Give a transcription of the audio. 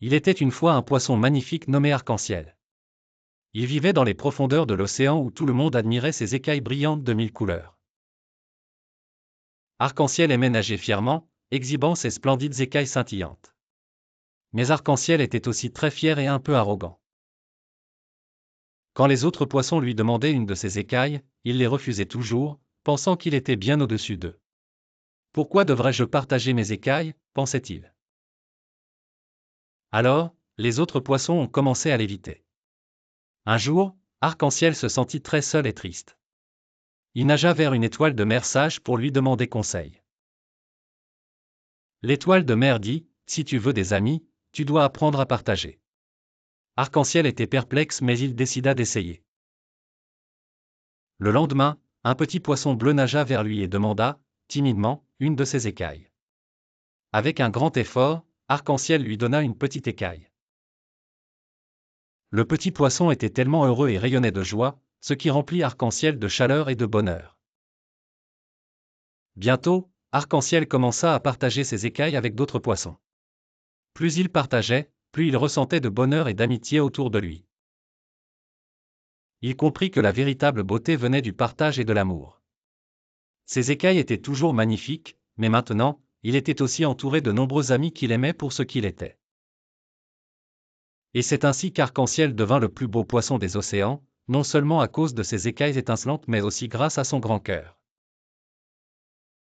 Il était une fois un poisson magnifique nommé Arc-en-Ciel. Il vivait dans les profondeurs de l'océan où tout le monde admirait ses écailles brillantes de 1000 couleurs. Arc-en-Ciel aimait nager fièrement, exhibant ses splendides écailles scintillantes. Mais Arc-en-Ciel était aussi très fier et un peu arrogant. Quand les autres poissons lui demandaient une de ses écailles, il les refusait toujours, pensant qu'il était bien au-dessus d'eux. Pourquoi devrais-je partager mes écailles, pensait-il. Alors, les autres poissons ont commencé à l'éviter. Un jour, Arc-en-Ciel se sentit très seul et triste. Il nagea vers une étoile de mer sage pour lui demander conseil. L'étoile de mer dit, « Si tu veux des amis, tu dois apprendre à partager. » Arc-en-Ciel était perplexe mais il décida d'essayer. Le lendemain, un petit poisson bleu nagea vers lui et demanda, timidement, une de ses écailles. Avec un grand effort, Arc-en-Ciel lui donna une petite écaille. Le petit poisson était tellement heureux et rayonnait de joie, ce qui remplit Arc-en-Ciel de chaleur et de bonheur. Bientôt, Arc-en-Ciel commença à partager ses écailles avec d'autres poissons. Plus il partageait, plus il ressentait de bonheur et d'amitié autour de lui. Il comprit que la véritable beauté venait du partage et de l'amour. Ses écailles étaient toujours magnifiques, mais maintenant, il était aussi entouré de nombreux amis qu'il aimait pour ce qu'il était. Et c'est ainsi qu'Arc-en-Ciel devint le plus beau poisson des océans, non seulement à cause de ses écailles étincelantes mais aussi grâce à son grand cœur.